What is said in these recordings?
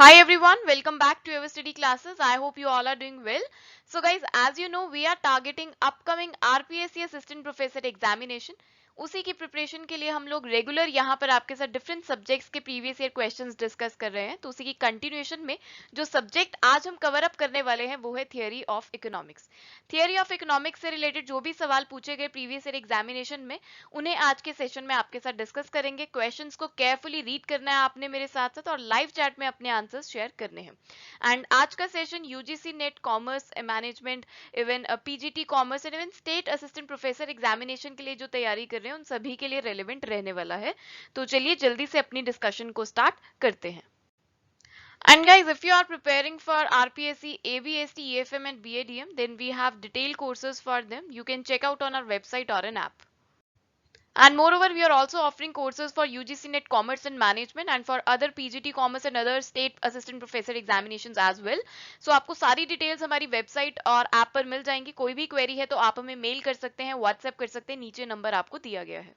Hi everyone, welcome back to our study classes. I hope you all are doing well. So guys, as you know, we are targeting upcoming RPSC Assistant Professor Examination. उसी की preparation के लिए हम लोग regular यहाँ पर आपके साथ डिफरेंट सब्जेक्ट्स के प्रीवियस ईयर क्वेश्चंस डिस्कस कर रहे हैं। तो उसी की कंटिन्यूएशन में जो सब्जेक्ट आज हम कवर अप करने वाले हैं वो है theory of economics. Theory of economics से रिलेटेड जो भी सवाल पूछे गए प्रीवियस ईयर एग्जामिनेशन में उन्हें आज के सेशन में आपके साथ डिस्कस करेंगे। क्वेश्चंस को केयरफुली रीड करना है आपने मेरे साथ साथ और लाइव चैट में अपने आंसर्स शेयर करने हैं। एंड आज का session UGC net commerce management even PGT commerce and even state assistant professor examination के लिए जो तैयारी कर रहे हैं उन सभी के लिए रेलिवेंट रहने वाला है। तो चलिए जल्दी से अपनी डिस्कशन को स्टार्ट करते हैं। And guys, if you are preparing for RPSC, ABST, EFM and BADM, then we have detailed courses for them. You can check out on our website or an app. And moreover, we are also offering courses for UGC NET Commerce and Management and for other PGT Commerce and other state assistant professor examinations as well. So आपको सारी details हमारी website और app पर मिल जाएंगी। कोई भी query है तो आप हमें मेल कर सकते हैं, व्हाट्सएप कर सकते हैं, नीचे नंबर आपको दिया गया है।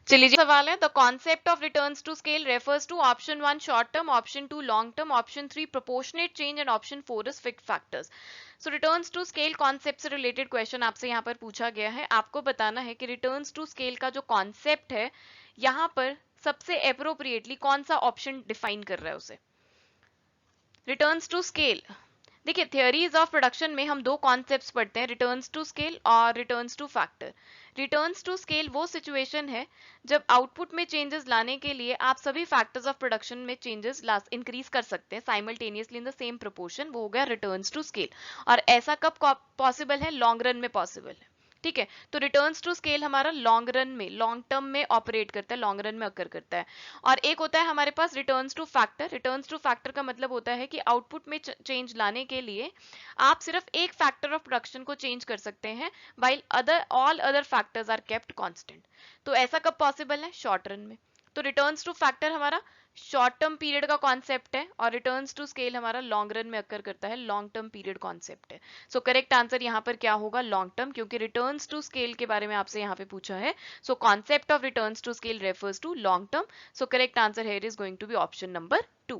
चलिए जी सवाल है, the concept of returns to scale refers to option 1 short term, option 2 long term, option 3 proportionate change and option 4 is fixed factors. So returns to scale concept से रिलेटेड क्वेश्चन आपसे यहाँ पर पूछा गया है। आपको बताना है कि रिटर्न्स टू स्केल का जो कॉन्सेप्ट है यहाँ पर सबसे अप्रोप्रिएटली कौन सा ऑप्शन डिफाइन कर रहा है उसे। रिटर्न्स टू स्केल, देखिए थियोरीज ऑफ प्रोडक्शन में हम दो कॉन्सेप्ट्स पढ़ते हैं, रिटर्न्स टू स्केल और returns to factor. Returns to scale वो सिचुएशन है जब आउटपुट में चेंजेस लाने के लिए आप सभी फैक्टर्स ऑफ प्रोडक्शन में चेंजेस इंक्रीज कर सकते हैं simultaneously in the same proportion, वो हो गया रिटर्न्स टू स्केल। और ऐसा कब पॉसिबल है, लॉन्ग रन में पॉसिबल है। ठीक है, तो रिटर्न्स टू स्केल हमारा लॉन्ग रन में, लॉन्ग टर्म में ऑपरेट करता है, लॉन्ग रन में अकर करता है। और एक होता है हमारे पास returns to factor. Returns to factor का मतलब होता है कि आउटपुट में चेंज लाने के लिए आप सिर्फ एक फैक्टर ऑफ प्रोडक्शन को चेंज कर सकते हैं while other all other factors are kept constant. तो ऐसा कब पॉसिबल है, शॉर्ट रन में। तो रिटर्न्स टू फैक्टर हमारा शॉर्ट टर्म पीरियड का कॉन्सेप्ट है और रिटर्न्स टू स्केल हमारा लॉन्ग रन में अकर करता है, लॉन्ग टर्म पीरियड कॉन्सेप्ट है। सो करेक्ट आंसर यहाँ पर क्या होगा, लॉन्ग टर्म, क्योंकि रिटर्न्स टू स्केल के बारे में आपसे यहाँ पे पूछा है। So concept of returns to scale refers to long term. So correct answer here is going to be option number 2।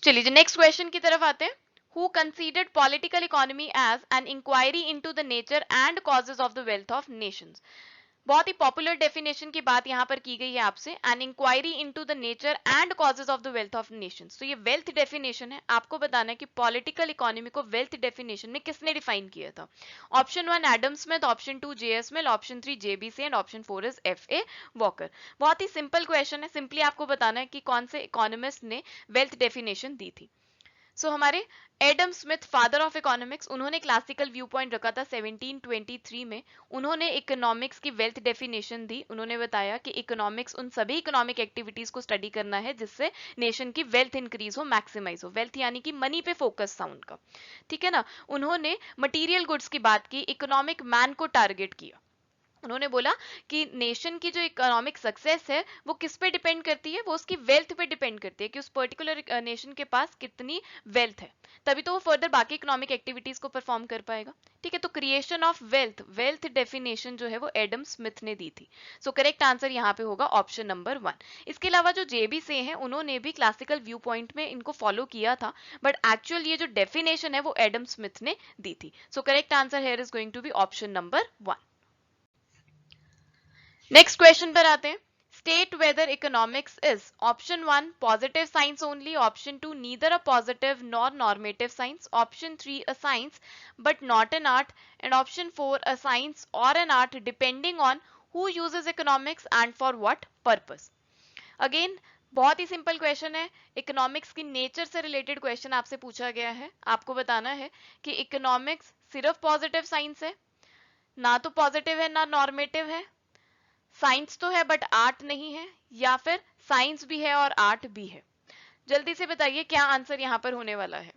चलिए नेक्स्ट क्वेश्चन की तरफ आते हैं। Who considered political economy as an inquiry into the nature and causes of the wealth of nations? बहुत ही popular definition की बात यहाँ पर की गई है आपसे, an inquiry into the nature and causes of the wealth of nations. तो ये वेल्थ डेफिनेशन है, आपको बताना है कि पॉलिटिकल इकोनॉमी को वेल्थ डेफिनेशन में किसने डिफाइन किया था। Option 1 Adam Smith, option 2 JS. Mill, option 3 JBC and option 4 is FA. Walker. बहुत ही सिंपल क्वेश्चन है, सिंपली आपको बताना है कि कौन से इकोनॉमिस्ट ने वेल्थ डेफिनेशन दी थी। सो हमारे Adam Smith, father of economics, उन्होंने क्लासिकल व्यू पॉइंट रखा था 1723 में। उन्होंने इकोनॉमिक्स की वेल्थ डेफिनेशन दी। उन्होंने बताया कि इकोनॉमिक्स उन सभी इकोनॉमिक एक्टिविटीज को स्टडी करना है जिससे नेशन की वेल्थ इंक्रीज हो, मैक्सिमाइज हो। वेल्थ यानी कि मनी पे फोकस था उनका, ठीक है ना। उन्होंने मटीरियल गुड्स की बात की, इकोनॉमिक मैन को टारगेट किया। उन्होंने बोला कि नेशन की जो इकोनॉमिक सक्सेस है वो किस पे डिपेंड करती है, वो उसकी वेल्थ पे डिपेंड करती है कि उस पर्टिकुलर नेशन के पास कितनी वेल्थ है, तभी तो वो फर्दर बाकी इकोनॉमिक एक्टिविटीज को परफॉर्म कर पाएगा। ठीक है, तो creation of wealth, wealth definition जो है वो एडम स्मिथ ने दी थी। सो करेक्ट आंसर यहाँ पे होगा ऑप्शन नंबर 1। इसके अलावा जो जेबी से हैं उन्होंने भी क्लासिकल व्यू पॉइंट में इनको फॉलो किया था, बट एक्चुअल ये जो डेफिनेशन है वो एडम स्मिथ ने दी थी। So correct answer here is going to be option number 1। Next question पर आते हैं। State whether economics is option 1 positive science only, option 2 neither a positive nor normative science, option 3 a science but not an art and option 4 a science और an art depending on who uses economics and for what purpose. Again बहुत ही simple question है, economics की nature से related question आपसे पूछा गया है। आपको बताना है कि इकोनॉमिक्स सिर्फ पॉजिटिव साइंस है, ना तो पॉजिटिव है ना नॉर्मेटिव है, साइंस तो है बट आर्ट नहीं है, या फिर साइंस भी है और आर्ट भी है। जल्दी से बताइए क्या आंसर यहां पर होने वाला है।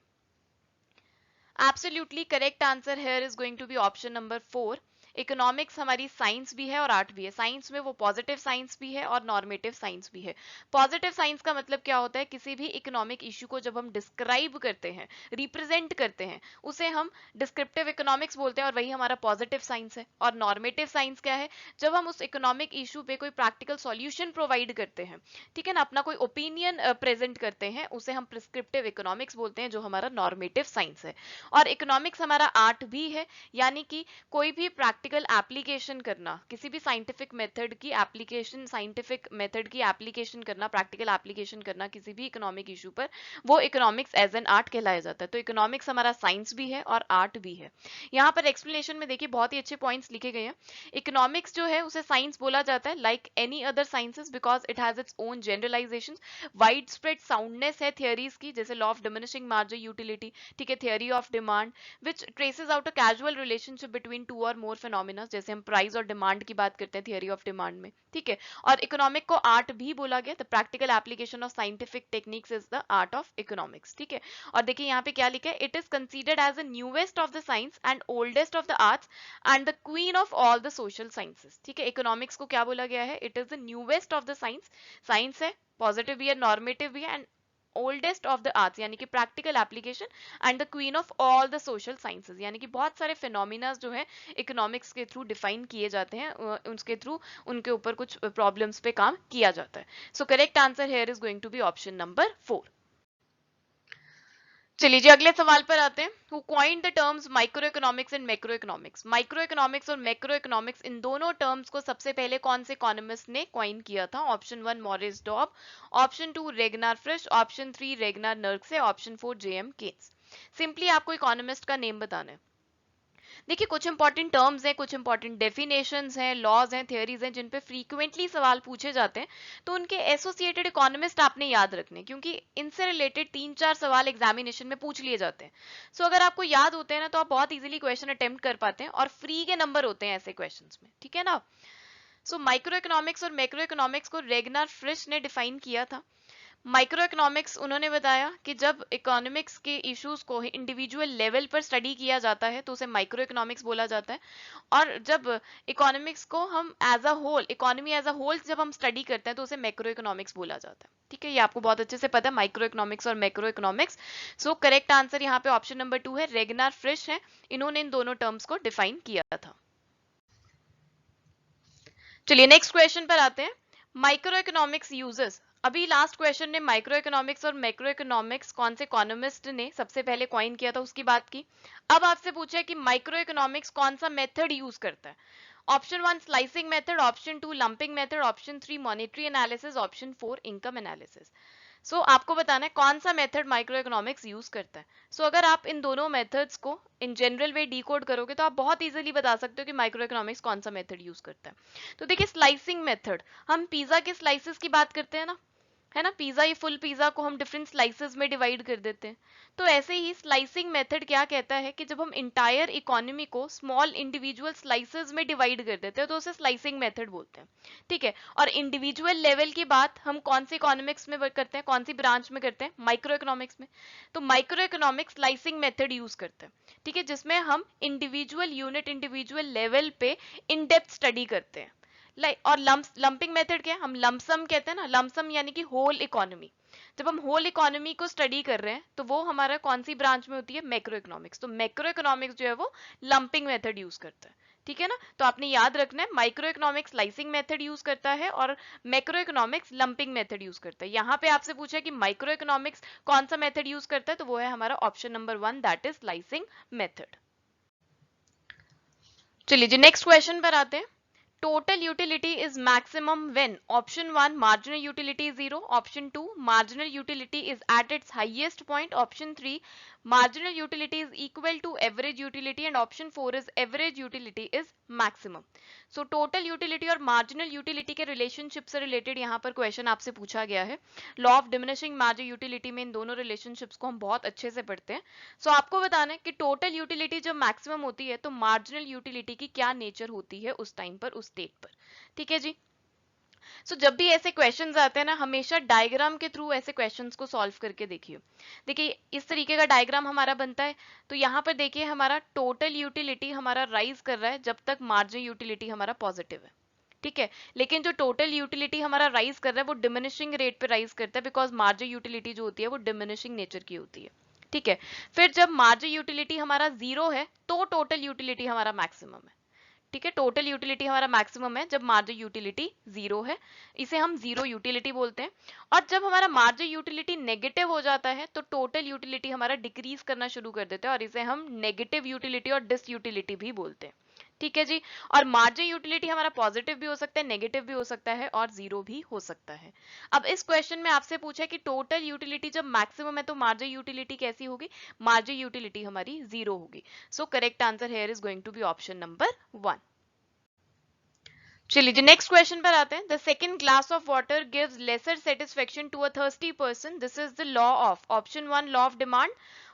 Absolutely correct answer here is going to be option number 4। Economics हमारी साइंस भी है और आर्ट भी है। साइंस में वो पॉजिटिव साइंस भी है और नॉर्मेटिव साइंस भी है। पॉजिटिव साइंस का मतलब क्या होता है, किसी भी इकोनॉमिक इशू को जब हम डिस्क्राइब करते हैं, रिप्रेजेंट करते हैं, उसे हम डिस्क्रिप्टिव इकोनॉमिक्स बोलते हैं और वही हमारा पॉजिटिव साइंस है। और नॉर्मेटिव साइंस क्या है, जब हम उस इकोनॉमिक इशू पे कोई प्रैक्टिकल सॉल्यूशन प्रोवाइड करते हैं, ठीक है ना, अपना कोई ओपिनियन प्रेजेंट करते हैं, उसे हम प्रिस्क्रिप्टिव इकोनॉमिक्स बोलते हैं, जो हमारा नॉर्मेटिव साइंस है। और इकोनॉमिक्स हमारा आर्ट भी है, यानी कि कोई भी प्रैक्टिकल एप्लीकेशन करना, किसी भी साइंटिफिक मेथड की एप्लीकेशन, साइंटिफिक मेथड की एप्लीकेशन करना, प्रैक्टिकल एप्लीकेशन करना किसी भी इकोनॉमिक इशू पर, वो इकोनॉमिक्स एज एन आर्ट कहलाया जाता है। तो इकोनॉमिक्स हमारा साइंस भी है और आर्ट भी है। यहाँ पर एक्सप्लेनेशन में देखिए बहुत ही अच्छे पॉइंट्स लिखे गए हैं। इकोनॉमिक्स जो है उसे साइंस बोला जाता है like any other sciences because it has its own generalisation. Wide spread soundness है थियरीज की, जैसे law of diminishing marginal utility, ठीक है, theory of demand which traces out a casual relationship between two और more phenomena, जैसे हम price और demand की बात करते हैं थियरी ऑफ डिमांड में, ठीक है। और इकोनॉमिक को आर्ट भी बोला गया, the practical application of scientific techniques is the art of economics, ठीक है। और देखिए यहाँ पे क्या लिखा है, it is considered as the newest of the science and oldest of the arts and the queen of all the social sciences, ठीक है। इकोनॉमिक्स को क्या बोला गया है, it is the newest of the science, science है, positive भी है, नॉर्मेटिव भी है, and oldest of the arts यानी कि practical application, and the queen of all the social sciences, यानी कि बहुत सारे फिनोमिना जो है इकोनॉमिक्स के थ्रू डिफाइन किए जाते हैं, उसके थ्रू उनके ऊपर कुछ प्रॉब्लम्स पे काम किया जाता है। So correct answer here is going to be option number 4। चलिए जी अगले सवाल पर आते हैं। Who coined the terms micro economics and macro economics. Micro economics और मैक्रो इकोनॉमिक्स, इन दोनों टर्म्स को सबसे पहले कौन से इकोनॉमिस्ट ने कॉइन किया था? Option 1 Maurice Dobb, option 2 Ragnar Frisch, option 3 Ragnar Nurkse, option 4 JM Keynes. Simply आपको इकोनॉमिस्ट का नेम बताना है। देखिए कुछ इंपॉर्टेंट टर्म्स हैं, कुछ इंपॉर्टेंट डेफिनेशंस हैं, लॉज हैं, थियरीज हैं, जिन पे फ्रीक्वेंटली सवाल पूछे जाते हैं, तो उनके एसोसिएटेड इकोनॉमिस्ट आपने याद रखने, क्योंकि इनसे रिलेटेड 3-4 सवाल एग्जामिनेशन में पूछ लिए जाते हैं। सो अगर आपको याद होते हैं ना, तो आप बहुत इजीली क्वेश्चन अटेम्प्ट कर पाते हैं और फ्री के नंबर होते हैं ऐसे क्वेश्चन में, ठीक है ना। सो माइक्रो इकोनॉमिक्स और मैक्रो इकोनॉमिक्स को रेगनार फ्रिश ने डिफाइन किया था। माइक्रो इकोनॉमिक्स उन्होंने बताया कि जब इकोनॉमिक्स के इश्यूज को इंडिविजुअल लेवल पर स्टडी किया जाता है तो उसे माइक्रो इकोनॉमिक्स बोला जाता है। और जब इकोनॉमिक्स को हम as a whole, economy as a whole जब हम स्टडी करते हैं तो उसे मैक्रो इकोनॉमिक्स बोला जाता है, ठीक है। ये आपको बहुत अच्छे से पता है माइक्रो इकोनॉमिक्स और मैक्रो इकोनॉमिक्स। सो करेक्ट आंसर यहाँ पे ऑप्शन नंबर 2 है, रेगनार फ्रिश है, इन्होंने इन दोनों टर्म्स को डिफाइन किया था। चलिए नेक्स्ट क्वेश्चन पर आते हैं। माइक्रो इकोनॉमिक्स यूजेस, अभी लास्ट क्वेश्चन ने माइक्रो इकोनॉमिक्स और मैक्रो इकोनॉमिक्स कौन से इकोनॉमिस्ट ने सबसे पहले कॉइन किया था उसकी बात की। अब आपसे पूछा है कि माइक्रो इकोनॉमिक्स कौन सा मेथड यूज करता है। Option 1 slicing method, option 2 lumping method, option 3 monetary analysis, option 4 income analysis. So आपको बताना है कौन सा मेथड माइक्रो इकोनॉमिक्स यूज करता है। सो अगर आप इन दोनों मेथड्स को इन जनरल वे डिकोड करोगे तो आप बहुत इजीली बता सकते हो कि माइक्रो इकोनॉमिक्स कौन सा मेथड यूज करता है। तो देखिए स्लाइसिंग मेथड, हम पिज्जा के स्लाइसेस की बात करते हैं ना, है ना, पिज्जा, ये फुल पिज्जा को हम डिफरेंट स्लाइसेस में डिवाइड कर देते हैं। तो ऐसे ही स्लाइसिंग मेथड क्या कहता है कि जब हम इंटायर इकोनॉमी को स्मॉल इंडिविजुअल स्लाइसेस में डिवाइड कर देते हैं तो उसे स्लाइसिंग मेथड बोलते हैं, ठीक है। और इंडिविजुअल लेवल की बात हम कौन सी इकोनॉमिक्स में करते हैं, कौन सी ब्रांच में करते हैं, माइक्रो इकोनॉमिक्स में। तो micro economics slicing method use करते हैं, ठीक है, जिसमें हम इंडिविजुअल यूनिट, इंडिविजुअल लेवल पे इन डेप्थ स्टडी करते हैं। लाइक और लंपिंग मेथड क्या है, हम लमसम कहते हैं ना, लमसम यानी कि होल इकोनॉमी। जब हम होल इकोनॉमी को स्टडी कर रहे हैं तो वो हमारा कौन सी ब्रांच में होती है, मैक्रो इकोनॉमिक्स। तो मैक्रो इकोनॉमिक्स जो है वो लंपिंग मेथड यूज करता है, ठीक है ना। तो आपने याद रखना है micro economics slicing method use करता है और macro economics lumping method use करता है। यहाँ पे आपसे पूछा है कि माइक्रो इकोनॉमिक्स कौन सा मेथड यूज करता है, तो वो है हमारा option number 1 that is slicing method. चलिए जी नेक्स्ट क्वेश्चन पर आते हैं। Total utility is maximum when option 1 marginal utility is 0, option 2 marginal utility is at its highest point, option 3 marginal utility is equal to average utility, and option 4 is average utility is maximum. So total utility और marginal utility के relationship से related यहाँ पर question आपसे पूछा गया है। law of diminishing marginal utility में इन दोनों relationships को हम बहुत अच्छे से पढ़ते हैं। So आपको बताना है कि total utility जब maximum होती है तो marginal utility की क्या nature होती है उस टाइम पर, उस स्टेट पर, ठीक है जी। सो जब भी ऐसे क्वेश्चंस आते हैं ना, हमेशा डायग्राम के थ्रू ऐसे क्वेश्चंस को सॉल्व करके देखिए। देखिए इस तरीके का डायग्राम हमारा बनता है। तो यहाँ पर देखिए हमारा टोटल यूटिलिटी हमारा राइज कर रहा है जब तक मार्जिन यूटिलिटी हमारा पॉजिटिव है, ठीक है। लेकिन जो टोटल यूटिलिटी हमारा राइज कर रहा है वो डिमिनिशिंग रेट पे राइज करता है, बिकॉज मार्जिन यूटिलिटी जो होती है वो डिमिनिशिंग नेचर की होती है, ठीक है। फिर जब मार्जिन यूटिलिटी हमारा 0 है तो टोटल यूटिलिटी हमारा मैक्सिमम है, ठीक है। टोटल यूटिलिटी हमारा मैक्सिमम है जब मार्जिन यूटिलिटी 0 है, इसे हम 0 यूटिलिटी बोलते हैं। और जब हमारा मार्जिन यूटिलिटी नेगेटिव हो जाता है तो टोटल यूटिलिटी हमारा डिक्रीज करना शुरू कर देता है, और इसे हम नेगेटिव यूटिलिटी और डिस यूटिलिटी भी बोलते हैं, ठीक है जी। और मार्जिन यूटिलिटी हमारा पॉजिटिव भी हो सकता है, नेगेटिव भी हो सकता है, और 0 भी हो सकता है। अब इस क्वेश्चन में आपसे पूछा है कि टोटल यूटिलिटी जब मैक्सिमम है तो मार्जिन यूटिलिटी कैसी होगी? मार्जिन यूटिलिटी हमारी 0 होगी। So correct answer here is going to be option number 1। चलिए नेक्स्ट क्वेश्चन पर आते हैं। The second glass of water gives lesser satisfaction to a thirsty person, this is the law of, option 1 law of demand,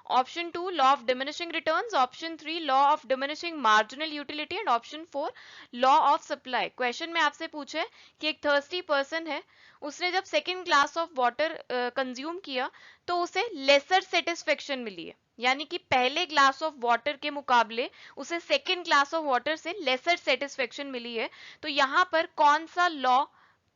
option 2 law of diminishing returns, option 3 law of diminishing marginal utility, and option 4 law of supply. Question में आपसे पूछे है कि एक thirsty person है, उसने जब second glass of water consume किया तो उसे लेसर सेटिस्फेक्शन मिली है, यानी कि पहले ग्लास ऑफ वाटर के मुकाबले उसे सेकेंड ग्लास ऑफ वाटर से लेसर सेटिस्फेक्शन मिली है। तो यहां पर कौन सा लॉ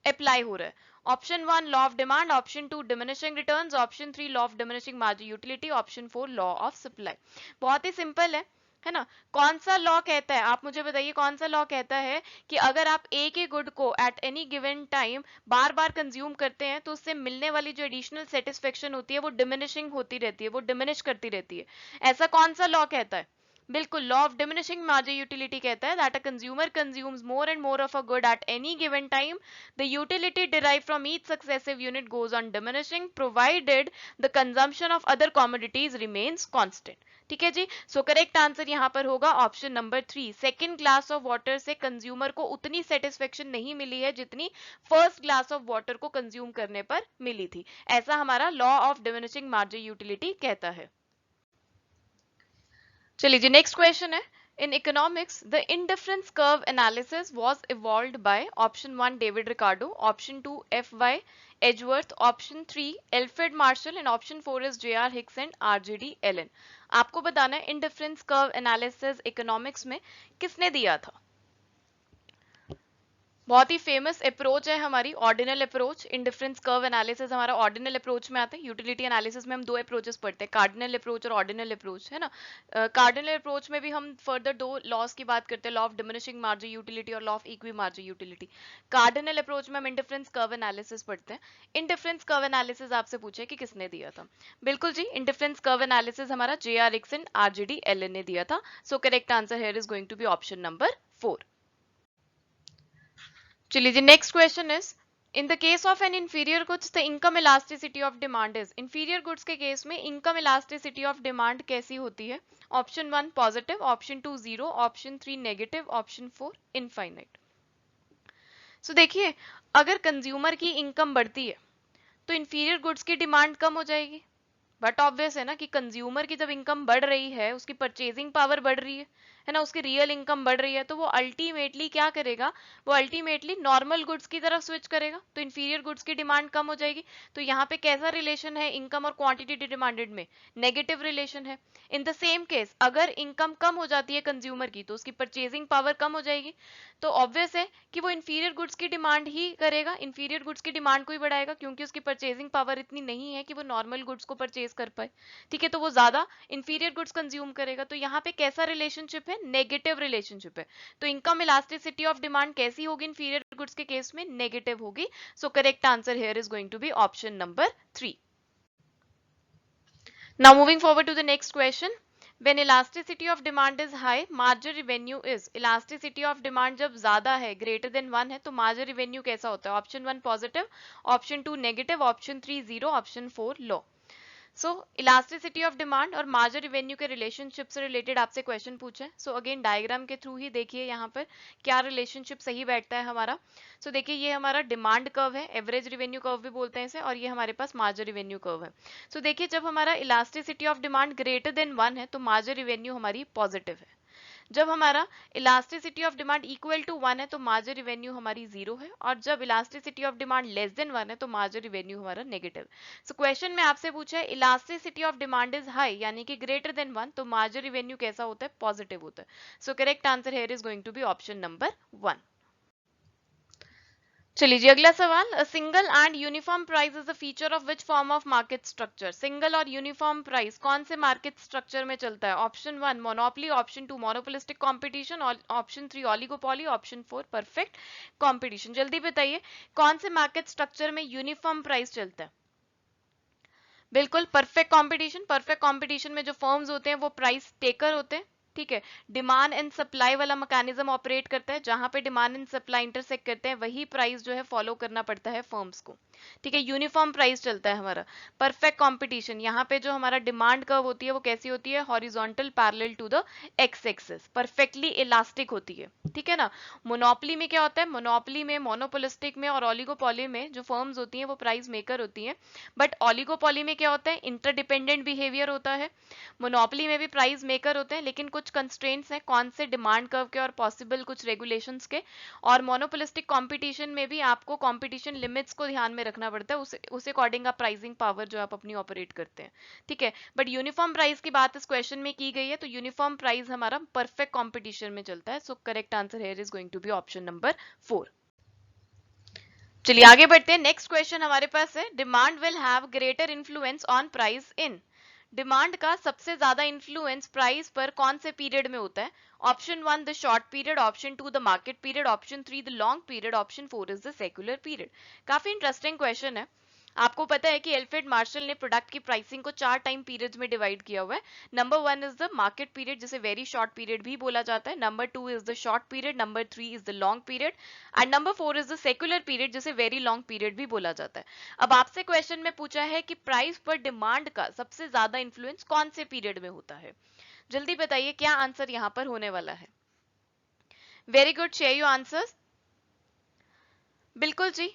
अप्लाई हो रहा है? Option 1 law of demand, option 2 diminishing returns, option 3 law of diminishing marginal utility, option 4 law of supply. बहुत ही सिंपल है ना। कौन सा लॉ कहता है, आप मुझे बताइए कौन सा लॉ कहता है कि अगर आप एक ही गुड को at any given time bar bar consume करते हैं तो उससे मिलने वाली जो एडिशनल सेटिस्फेक्शन होती है वो डिमिनिशिंग होती रहती है, वो डिमिनिश करती रहती है। ऐसा कौन सा लॉ कहता है? बिल्कुल, law of diminishing marginal utility कहता है that a consumer consumes more and more of a good at any given time, the utility derive from each successive unit goes on diminishing provided the consumption of other commodities remains constant, ठीक है जी। So correct answer यहां पर होगा option number 3, second glass of water से consumer को उतनी satisfaction नहीं मिली है जितनी फर्स्ट ग्लास ऑफ वाटर को कंज्यूम करने पर मिली थी। ऐसा हमारा law of diminishing marginal utility कहता है। चलिए जी नेक्स्ट क्वेश्चन है। In economics the indifference curve analysis was evolved by option 1 David Ricardo, option 2 F Y Edgeworth, option 3 Alfred Marshall, and option 4 is J R Hicks and R J D Allen. आपको बताना है indifference curve analysis economics में किसने दिया था? बहुत ही famous approach है हमारी ordinal approach. Indifference curve analysis हमारा ऑर्डिनल अप्रोच में आता है। यूटिलिटी एनालिसिस में हम दो अप्रोचेस पढ़ते हैं, कार्डिनल अप्रोच और ऑर्डिनल अप्रोच, है ना। कार्डिनल अप्रोच में भी हम फर्दर दो लॉस की बात करते हैं, law of diminishing marginal utility और law of equi marginal utility. Cardinal approach में हम इंडिफरेंस कर्व एनालिसिस पढ़ते हैं। इंडिफरेंस कर्व एनालिसिस आपसे पूछे कि किसने दिया था? बिल्कुल जी, इंडिफरेंस कर्व एनालिसिस हमारा J R Hicks and R J D Allen ने दिया था। So correct answer here is going to be option number 4। चलिए जी next question is, in the case of an inferior goods the income elasticity of demand is. Inferior goods के case में income elasticity of demand कैसी होती है? Option 1 positive, option 2 0, option 3 negative, option 4 infinite. So देखिए, अगर consumer की income बढ़ती है तो इंफीरियर गुड्स की डिमांड कम हो जाएगी। बट ऑब्वियस है ना कि कंज्यूमर की जब इनकम बढ़ रही है, उसकी परचेजिंग पावर बढ़ रही है ना, उसकी रियल इनकम बढ़ रही है, तो वो अल्टीमेटली क्या करेगा? वो अल्टीमेटली नॉर्मल गुड्स की तरफ स्विच करेगा, तो इंफीरियर गुड्स की डिमांड कम हो जाएगी। तो यहाँ पे कैसा रिलेशन है इनकम और क्वांटिटी डिमांडेड में? नेगेटिव रिलेशन है। इन द सेम केस अगर इनकम कम हो जाती है कंज्यूमर की तो उसकी परचेजिंग पावर कम हो जाएगी, तो ऑब्वियस है कि वो इंफीरियर गुड्स की डिमांड ही करेगा, इंफीरियर गुड्स की डिमांड को ही बढ़ाएगा, क्योंकि उसकी परचेजिंग पावर इतनी नहीं है कि वो नॉर्मल गुड्स को परचेज कर पाए, ठीक है। तो वो ज्यादा इंफीरियर गुड्स कंज्यूम करेगा। तो यहाँ पे कैसा रिलेशनशिप है? नेगेटिव रिलेशनशिप है। तो इनकम इलास्टिसिटी ऑफ डिमांड कैसी होगी इंफीरियर गुड्स के केस में? नेगेटिव होगी। So correct answer here is going to be option number 3। Now moving forward to the next question. When elasticity of demand is high, margin revenue is. Elasticity of demand जब ज्यादा है, greater than 1 है, तो margin revenue कैसा होता है? Option 1 positive, option 2 negative, option 3 0, option 4 low. So elasticity of demand और margin revenue के रिलेशनशिप से रिलेटेड आपसे क्वेश्चन पूछे। सो अगेन डायग्राम के थ्रू ही देखिए यहाँ पर क्या रिलेशनशिप सही बैठता है हमारा। सो देखिए ये हमारा डिमांड कर्व है, एवरेज रिवेन्यू कर्व भी बोलते हैं इसे, और ये हमारे पास मार्जिन रिवेन्यू कर्व है। सो देखिए जब हमारा elasticity of demand greater than 1 है तो मार्जिन रिवेन्यू हमारी पॉजिटिव है। जब हमारा elasticity of demand equal to 1 है तो मार्जिन रिवेन्यू हमारी 0 है, और जब elasticity of demand less than 1 है तो मार्जिन रिवेन्यू हमारा नेगेटिव। सो क्वेश्चन में आपसे पूछा है elasticity of demand is high यानी कि ग्रेटर देन 1, तो मार्जिन रिवेन्यू कैसा होता है? पॉजिटिव होता है। So correct answer here is going to be option number 1। चलिए जी अगला सवाल, a single and uniform price is a feature of which form of market structure? Single और यूनिफॉर्म प्राइस कौन से मार्केट स्ट्रक्चर में चलता है? Option 1 monopoly, option 2 monopolistic competition, option 3 oligopoly, option 4 perfect competition. जल्दी बताइए कौन से मार्केट स्ट्रक्चर में यूनिफॉर्म प्राइस चलता है? बिल्कुल परफेक्ट कंपटीशन। परफेक्ट कंपटीशन में जो फर्म्स होते हैं वो प्राइस टेकर होते हैं, ठीक है। डिमांड एंड सप्लाई वाला मैकेनिज्म ऑपरेट करता है, जहां पे डिमांड एंड सप्लाई इंटरसेक्ट करते हैं वही प्राइस जो है फॉलो करना पड़ता है फर्म्स को, ठीक है। यूनिफॉर्म प्राइस चलता है हमारा। परफेक्ट कंपटीशन, यहाँ पे जो हमारा डिमांड कर्व होती है वो कैसी होती है? Horizontal parallel to the X axis, perfectly elastic होती है, ठीक है ना। मोनोपोली में क्या होता है? मोनोपोली में, मोनोपोलिस्टिक में और ओलिगोपोली में जो फर्म्स होती हैं वो प्राइस मेकर होती हैं, बट ओलिगोपोली में क्या होता है? इंटरडिपेंडेंट बिहेवियर होता है। मोनोपोली में भी प्राइस मेकर होते हैं लेकिन कुछ कंस्ट्रेंट्स हैं, कौन से? डिमांड कर्व के और पॉसिबल कुछ रेगुलेशंस के। और मोनोपोलिस्टिक कंपटीशन में भी आपको कंपटीशन लिमिट्स को ध्यान में रखना पड़ता है, उसे अकॉर्डिंग आप प्राइसिंग पावर जो आप अपनी ऑपरेट करते हैं, ठीक है। बट यूनिफॉर्म प्राइस की बात इस क्वेश्चन में की गई है, तो यूनिफॉर्म प्राइस हमारा परफेक्ट कंपटीशन में चलता है। So correct answer here is going to be option number 4। चलिए आगे बढ़ते हैं। नेक्स्ट क्वेश्चन हमारे पास है, demand will have greater influence on price in? Demand का सबसे ज्यादा इन्फ्लुएंस प्राइस पर कौन से पीरियड में होता है? Option 1 the short period, option 2 the market period, option 3 the long period, option 4 is the secular period. काफी इंटरेस्टिंग क्वेश्चन है। आपको पता है कि एल्फ्रेड मार्शल ने प्रोडक्ट की प्राइसिंग को 4 टाइम पीरियड्स में डिवाइड किया हुआ है। Number 1 is the market period, जिसे वेरी शॉर्ट पीरियड भी बोला जाता है। Number 2 is the short period, number 3 is the long period, and number 4 is the secular period, जिसे वेरी लॉन्ग पीरियड भी बोला जाता है। अब आपसे क्वेश्चन में पूछा है कि प्राइस पर डिमांड का सबसे ज्यादा इन्फ्लुएंस कौन से पीरियड में होता है? जल्दी बताइए क्या आंसर यहां पर होने वाला है? Very good, share your answers. बिल्कुल जी,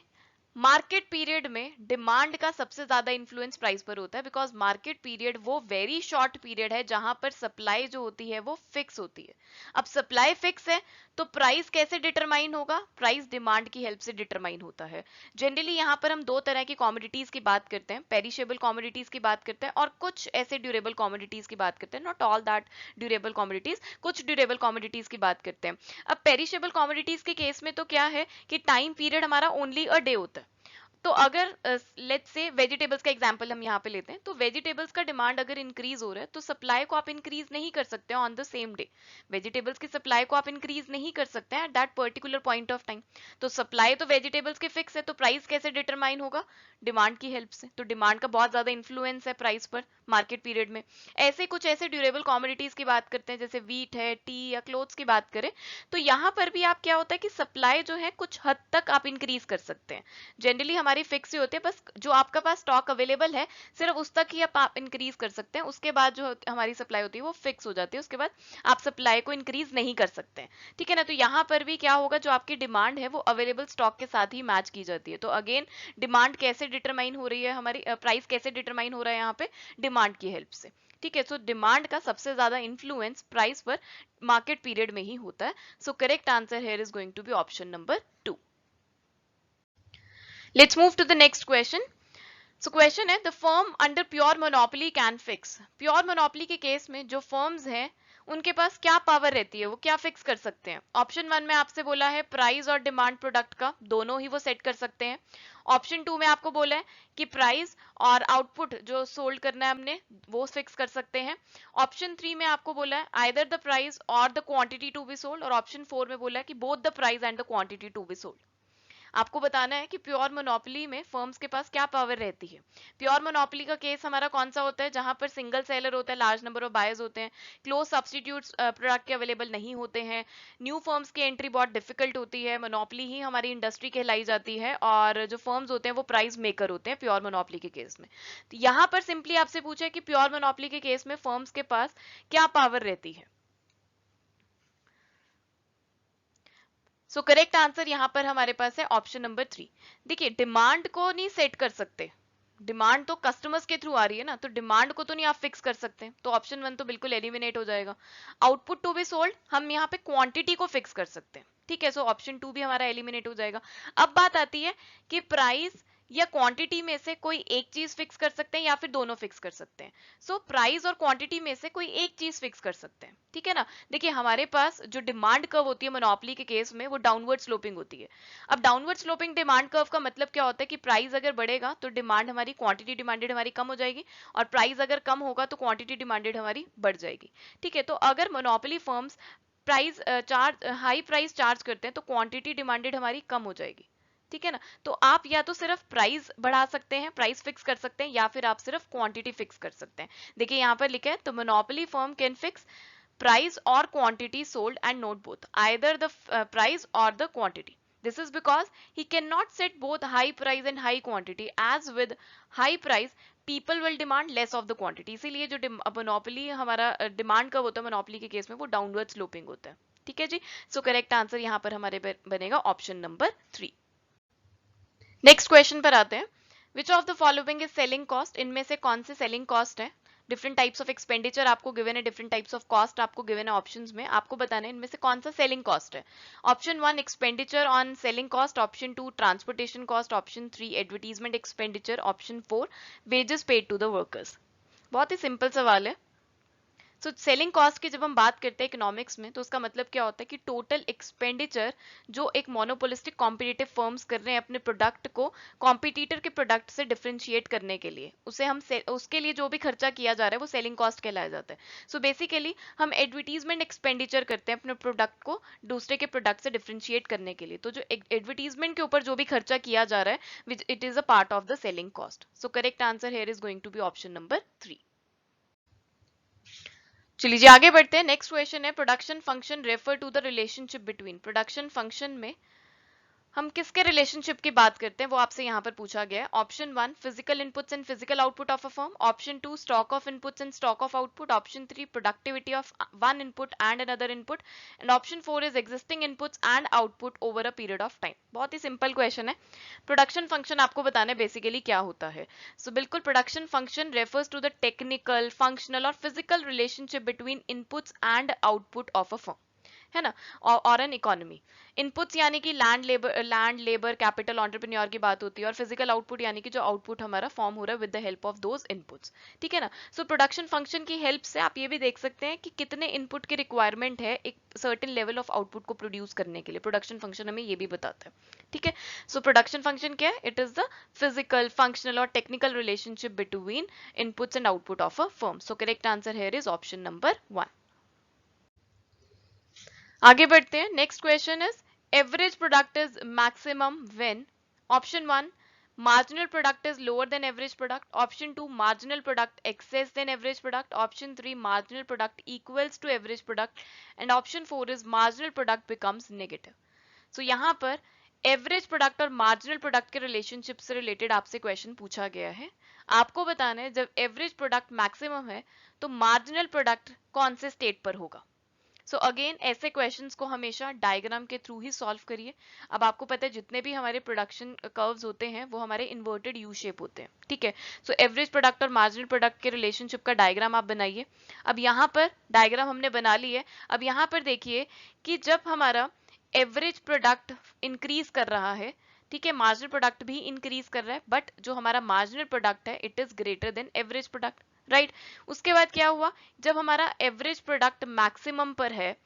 मार्केट पीरियड में डिमांड का सबसे ज्यादा इंफ्लुएंस प्राइस पर होता है, बिकॉज मार्केट पीरियड वो वेरी शॉर्ट पीरियड है जहां पर सप्लाई जो होती है वो फिक्स होती है। अब सप्लाई फिक्स है तो प्राइस कैसे डिटरमाइन होगा? प्राइस डिमांड की हेल्प से डिटरमाइन होता है। जनरली यहाँ पर हम दो तरह की कॉमोडिटीज की बात करते हैं, पेरिशेबल कॉमोडिटीज की बात करते हैं और कुछ ऐसे ड्यूरेबल कॉमोडिटीज की बात करते हैं। Not all that durable commodities, कुछ ड्यूरेबल कॉमोडिटीज की बात करते हैं। अब पेरिशेबल कॉमोडिटीज के केस में तो क्या है कि टाइम पीरियड हमारा ओनली अ डे होता है। तो अगर लेट्स से वेजिटेबल्स का एग्जांपल हम यहाँ पे लेते हैं, तो वेजिटेबल्स का डिमांड अगर इंक्रीज हो रहा है तो सप्लाई को आप इंक्रीज नहीं कर सकते on the same day. Vegetables की सप्लाई को आप इंक्रीज नहीं कर सकते हैं at that particular point of time. तो सप्लाई तो वेजिटेबल्स की फिक्स है, तो प्राइस कैसे डिटरमाइन होगा? डिमांड की हेल्प से। तो डिमांड का बहुत ज्यादा इंफ्लुएंस है प्राइस पर मार्केट पीरियड में। ऐसे कुछ ऐसे ड्यूरेबल कॉमोडिटीज की बात करते हैं, जैसे वीट है, टी या क्लोथ्स की बात करें, तो यहाँ पर भी आप क्या होता है कि सप्लाई जो है कुछ हद तक आप इंक्रीज कर सकते हैं। जनरली हमारी फिक्स ही होती है, बस जो आपका पास स्टॉक अवेलेबल है सिर्फ उस तक ही आप इंक्रीज कर सकते हैं। उसके बाद जो हमारी सप्लाई होती है वो फिक्स हो जाती है, उसके बाद आप सप्लाई को इंक्रीज नहीं कर सकते हैं, ठीक है ना। तो यहाँ पर भी क्या होगा, जो आपकी डिमांड है वो अवेलेबल स्टॉक के साथ ही मैच की जाती है। तो अगेन डिमांड कैसे डिटरमाइन हो रही है, हमारी प्राइस कैसे डिटरमाइन हो रहा है यहाँ पे? डिमांड की हेल्प से, ठीक है। सो डिमांड का सबसे ज्यादा इन्फ्लुएंस प्राइस पर मार्केट पीरियड में ही होता है। So correct answer here is going to be option number 2। Let's move to the next question. So question है, the firm under pure monopoly can fix? Pure monopoly के case में जो firms हैं उनके पास क्या पावर रहती है, वो क्या फिक्स कर सकते हैं? ऑप्शन 1 में आपसे बोला है प्राइस और डिमांड प्रोडक्ट का, दोनों ही वो सेट कर सकते हैं। ऑप्शन 2 में आपको बोला है कि प्राइस और आउटपुट जो सोल्ड करना है हमने वो फिक्स कर सकते हैं। ऑप्शन 3 में आपको बोला है आइदर द प्राइस और the quantity to be sold, और ऑप्शन 4 में बोला है कि both the price and the quantity to be sold. आपको बताना है कि प्योर मोनोपोली में फर्म्स के पास क्या पावर रहती है। प्योर मोनोपोली का केस हमारा कौन सा होता है? जहां पर सिंगल सेलर होता है, लार्ज नंबर ऑफ बायर्स होते हैं, क्लोज सब्सटीट्यूट्स प्रोडक्ट के अवेलेबल नहीं होते हैं, न्यू फर्म्स की एंट्री बहुत डिफिकल्ट होती है, मोनोपोली ही हमारी इंडस्ट्री कहलाई जाती है, और जो फर्म्स होते हैं वो प्राइस मेकर होते हैं प्योर मोनोपोली के केस में। तो यहाँ पर सिंपली आपसे पूछा है कि प्योर मोनोपोली के केस में फर्म्स के पास क्या पावर रहती है। सो करेक्ट आंसर यहां पर हमारे पास है ऑप्शन नंबर 3। देखिए डिमांड को नहीं सेट कर सकते, डिमांड तो कस्टमर्स के थ्रू आ रही है ना, तो डिमांड को तो नहीं आप फिक्स कर सकते, तो ऑप्शन 1 तो बिल्कुल एलिमिनेट हो जाएगा। आउटपुट टू बी सोल्ड, हम यहाँ पे क्वांटिटी को फिक्स कर सकते हैं, ठीक है, सो ऑप्शन 2 भी हमारा एलिमिनेट हो जाएगा। अब बात आती है कि प्राइस या क्वांटिटी में से कोई एक चीज फिक्स कर सकते हैं या फिर दोनों फिक्स कर सकते हैं। सो प्राइस और क्वांटिटी में से कोई एक चीज फिक्स कर सकते हैं, ठीक है ना। देखिए हमारे पास जो डिमांड कर्व होती है मोनोपोली के केस में, वो डाउनवर्ड स्लोपिंग होती है। अब डाउनवर्ड स्लोपिंग डिमांड कर्व का मतलब क्या होता है कि प्राइस अगर बढ़ेगा तो डिमांड हमारी, क्वांटिटी डिमांडेड हमारी कम हो जाएगी, और प्राइस अगर कम होगा तो क्वांटिटी डिमांडेड हमारी बढ़ जाएगी, ठीक है। तो अगर monopoly firms price charge high price charge करते हैं तो क्वांटिटी डिमांडेड हमारी कम हो जाएगी, ठीक है ना। तो आप या तो सिर्फ प्राइस बढ़ा सकते हैं, प्राइस फिक्स कर सकते हैं, या फिर आप सिर्फ क्वांटिटी फिक्स कर सकते हैं। देखिए यहाँ पर लिखा है, तो monopoly firm can fix price or quantity sold and not both, either the price or the quantity. This is because he cannot set both high price and high quantity, as with high price people will demand less of the quantity. इसीलिए जो monopoly हमारा demand का होता है monopoly के case में, वो downward sloping होता है, ठीक है जी। सो करेक्ट आंसर यहाँ पर हमारे बनेगा ऑप्शन नंबर 3। नेक्स्ट क्वेश्चन पर आते हैं। Which of the following is selling cost, इनमें से कौन से सेलिंग कॉस्ट है। डिफरेंट टाइप्स ऑफ एक्सपेंडिचर आपको गिवन है, डिफरेंट टाइप्स ऑफ कॉस्ट आपको गिवन है ऑप्शंस में, आपको बताना है इनमें से कौन सा सेलिंग कॉस्ट है। Option 1 expenditure on selling cost, option 2 transportation cost, option 3 advertisement expenditure, option 4 wages paid to the workers. बहुत ही सिंपल सवाल है। सो सेलिंग कॉस्ट की जब हम बात करते हैं इकोनॉमिक्स में, तो उसका मतलब क्या होता है कि टोटल एक्सपेंडिचर जो एक मोनोपोलिस्टिक कॉम्पिटिटिव फर्म्स कर रहे हैं अपने प्रोडक्ट को कॉम्पिटिटर के प्रोडक्ट से डिफरेंशिएट करने के लिए, उसे हम उसके लिए जो भी खर्चा किया जा रहा है वो सेलिंग कॉस्ट कहलाया जाता है। सो बेसिकली हम एडवर्टीजमेंट एक्सपेंडिचर करते हैं अपने प्रोडक्ट को दूसरे के प्रोडक्ट से डिफरेंशिएट करने के लिए, तो जो एडवर्टीजमेंट के ऊपर जो भी खर्चा किया जा रहा है which it is a part of the selling cost. So correct answer here is going to be option number 3। चलिए आगे बढ़ते हैं। नेक्स्ट क्वेश्चन है, production function refer to the relationship between. Production function में हम किसके रिलेशनशिप की बात करते हैं वो आपसे यहाँ पर पूछा गया है। Option 1 physical inputs and physical output of a firm, option 2 stock of inputs and stock of output, option 3 productivity of one input and another input, and option 4 is existing inputs and output over a period of time. बहुत ही simple question है। Production function आपको बताना है basically क्या होता है। सो बिल्कुल production function refers to the technical, functional और physical relationship between inputs and output of a firm, है ना, और एन इकोनॉमी। इनपुट्स यानी कि लैंड लेबर कैपिटल एंटरप्रेन्योर की बात होती है, और फिजिकल आउटपुट यानी कि जो आउटपुट हमारा फॉर्म हो रहा है with the help of those inputs, ठीक है ना। सो प्रोडक्शन फंक्शन की हेल्प से आप ये भी देख सकते हैं कि कितने इनपुट की रिक्वायरमेंट है एक सर्टेन लेवल ऑफ आउटपुट को प्रोड्यूस करने के लिए। प्रोडक्शन फंक्शन हमें ये भी बताता है, ठीक है। सो प्रोडक्शन फंक्शन क्या है, it is the physical, functional और technical relationship between inputs and output of a firm. So correct answer here is option number 1। आगे बढ़ते हैं। Next question is average product is maximum when. Option 1 marginal product is lower than average product, option 2 marginal product excess than average product, option 3 marginal product equals to average product, and option 4 is marginal product becomes negative. So यहाँ पर average product और marginal product के relationship से related आपसे question पूछा गया है। आपको बताना है जब एवरेज प्रोडक्ट मैक्सिमम है तो मार्जिनल प्रोडक्ट कौन से स्टेट पर होगा। सो अगेन ऐसे क्वेश्चंस को हमेशा डायग्राम के थ्रू ही सॉल्व करिए। अब आपको पता है जितने भी हमारे प्रोडक्शन कर्व्स होते हैं वो हमारे इन्वर्टेड यू शेप होते हैं, ठीक है। सो एवरेज प्रोडक्ट और मार्जिनल प्रोडक्ट के रिलेशनशिप का डायग्राम आप बनाइए। अब यहाँ पर डायग्राम हमने बना ली है। अब यहाँ पर देखिए कि जब हमारा एवरेज प्रोडक्ट इंक्रीज कर रहा है, ठीक है, मार्जिनल प्रोडक्ट भी इंक्रीज कर रहा है, बट जो हमारा मार्जिनल प्रोडक्ट है it is greater then average product, right. उसके बाद क्या हुआ, जब हमारा एवरेज प्रोडक्ट मैक्सिमम पर है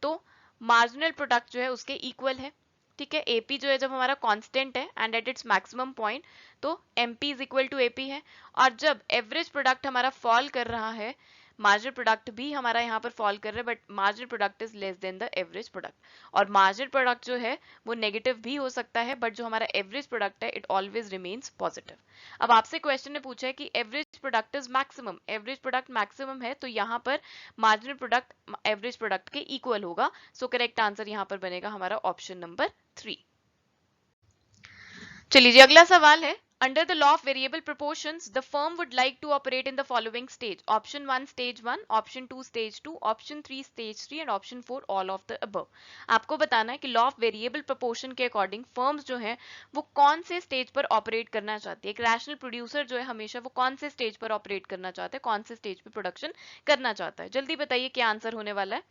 तो मार्जिनल प्रोडक्ट जो है उसके इक्वल है, ठीक है। एपी जो है जब हमारा कांस्टेंट है and at its maximum point तो MP is equal to AP है। और जब एवरेज प्रोडक्ट हमारा फॉल कर रहा है, मार्जिनल प्रोडक्ट भी हमारा यहाँ पर फॉल कर रहा है, but marginal product is less than the average product. और मार्जिनल प्रोडक्ट जो है वो नेगेटिव भी हो सकता है, बट जो हमारा एवरेज प्रोडक्ट है इट ऑलवेज रिमेन्स पॉजिटिव। अब आपसे क्वेश्चन ने पूछा है कि average product is maximum, average product maximum है तो यहाँ पर मार्जिनल प्रोडक्ट एवरेज प्रोडक्ट के इक्वल होगा। सो करेक्ट आंसर यहाँ पर बनेगा हमारा ऑप्शन नंबर 3। चलिए जी अगला सवाल है, Under the law of variable proportions, the firm would like to operate in the following stage. Option 1 stage 1, option 2 stage 2, option 3 stage 3 and option 4 all of the above. आपको बताना है कि लॉ ऑफ वेरिएबल प्रोपोर्शन के according firms जो है वो कौन से स्टेज पर ऑपरेट करना चाहती है। एक रैशनल प्रोड्यूसर जो है हमेशा वो कौन से स्टेज पर ऑपरेट करना चाहता है, कौन से स्टेज पर प्रोडक्शन करना चाहता है। जल्दी बताइए क्या आंसर होने वाला है।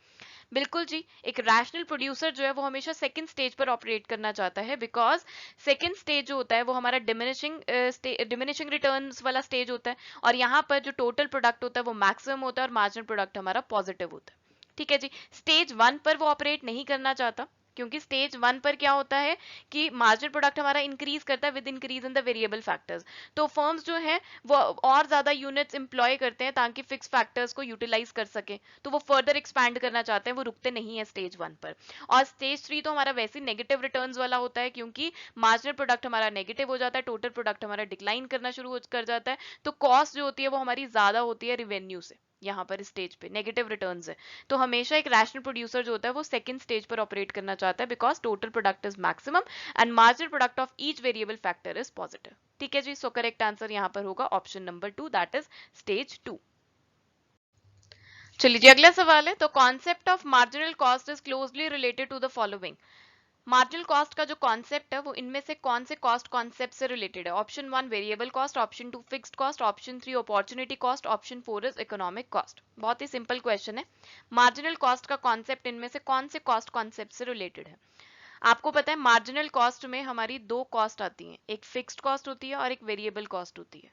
बिल्कुल जी, एक रैशनल प्रोड्यूसर जो है वो हमेशा सेकंड स्टेज पर ऑपरेट करना चाहता है, बिकॉज सेकंड स्टेज जो होता है वो हमारा डिमिनिशिंग रिटर्न्स वाला स्टेज होता है, और यहाँ पर जो टोटल प्रोडक्ट होता है वो मैक्सिमम होता है और मार्जिनल प्रोडक्ट हमारा पॉजिटिव होता है। ठीक है जी, स्टेज 1 पर वो ऑपरेट नहीं करना चाहता, क्योंकि स्टेज 1 पर क्या होता है कि मार्जिनल प्रोडक्ट हमारा इंक्रीज करता है with increase in the variable factors. तो फर्म्स जो है वो और ज्यादा यूनिट्स इंप्लॉय करते हैं ताकि फिक्स फैक्टर्स को यूटिलाइज कर सके, तो वो फर्दर एक्सपैंड करना चाहते हैं, वो रुकते नहीं है स्टेज 1 पर। और स्टेज 3 तो हमारा वैसे नेगेटिव रिटर्न्स वाला होता है, क्योंकि मार्जिनल प्रोडक्ट हमारा नेगेटिव हो जाता है, टोटल प्रोडक्ट हमारा डिक्लाइन करना शुरू कर जाता है, तो कॉस्ट जो होती है वो हमारी ज्यादा होती है रिवेन्यू से। यहाँ पर स्टेज पे नेगेटिव रिटर्न्स है, तो हमेशा एक रैशनल प्रोड्यूसर जो होता है वो सेकंड स्टेज पर ऑपरेट करना चाहता है, because total product is maximum and marginal product of each variable factor is positive. ठीक है जी, सो करेक्ट आंसर यहाँ पर होगा option number 2, that is stage 2। चलिए जी अगला सवाल है, तो concept of marginal cost is closely related to the following. Marginal cost का जो कॉन्सेप्ट है वो इनमें से कौन से कॉस्ट कॉन्सेप्ट से रिलेटेड है। Option 1 variable cost, option 2 fixed cost, option 3 opportunity cost, option 4 is economic cost. बहुत ही सिंपल क्वेश्चन है। मार्जिनल कॉस्ट का कॉन्सेप्ट इनमें से कौन से कॉस्ट कॉन्सेप्ट से रिलेटेड है। आपको पता है मार्जिनल कॉस्ट में हमारी दो कॉस्ट आती हैं, एक फिक्स्ड कॉस्ट होती है और एक वेरिएबल कॉस्ट होती है।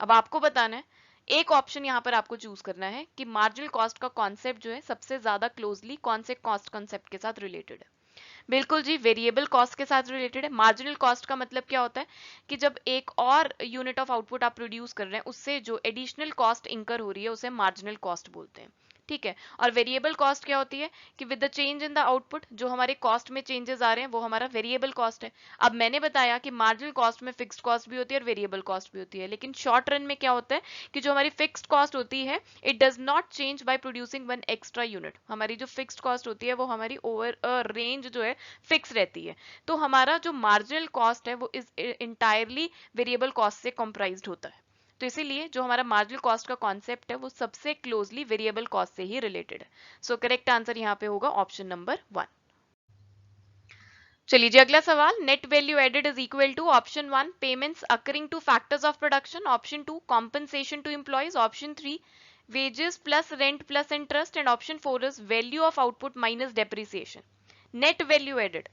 अब आपको बताना है, एक ऑप्शन यहाँ पर आपको चूज करना है कि मार्जिनल कॉस्ट का कॉन्सेप्ट जो है सबसे ज्यादा क्लोजली कौन से कॉस्ट कॉन्सेप्ट के साथ रिलेटेड है। बिल्कुल जी, वेरिएबल कॉस्ट के साथ रिलेटेड है। मार्जिनल कॉस्ट का मतलब क्या होता है कि जब एक और यूनिट ऑफ आउटपुट आप प्रोड्यूस कर रहे हैं उससे जो एडिशनल कॉस्ट इंकर हो रही है उसे मार्जिनल कॉस्ट बोलते हैं। ठीक है, और वेरिएबल कॉस्ट क्या होती है कि with the change in the output जो हमारे कॉस्ट में चेंजेस आ रहे हैं वो हमारा वेरिएबल कॉस्ट है। अब मैंने बताया कि मार्जिनल कॉस्ट में फिक्स्ड कॉस्ट भी होती है और वेरिएबल कॉस्ट भी होती है, लेकिन शॉर्ट रन में क्या होता है कि जो हमारी फिक्स्ड कॉस्ट होती है it does not change by producing one extra unit. हमारी जो फिक्स्ड कॉस्ट होती है वो हमारी ओवर रेंज जो है फिक्स रहती है। तो हमारा जो मार्जिनल कॉस्ट है वो इज इंटायरली वेरिएबल कॉस्ट से कॉम्प्राइज्ड होता है। तो इसीलिए जो हमारा मार्जिनल कॉस्ट का कॉन्सेप्ट है वो सबसे क्लोजली वेरिएबल कॉस्ट से ही रिलेटेड है। सो करेक्ट आंसर यहाँ पे होगा ऑप्शन नंबर 1। चलिए जी अगला सवाल, net value added is equal to option 1 payments accruing to factors of production, option 2 compensation to employees, option 3 wages plus rent plus interest and option 4 is value of output minus depreciation. Net value added,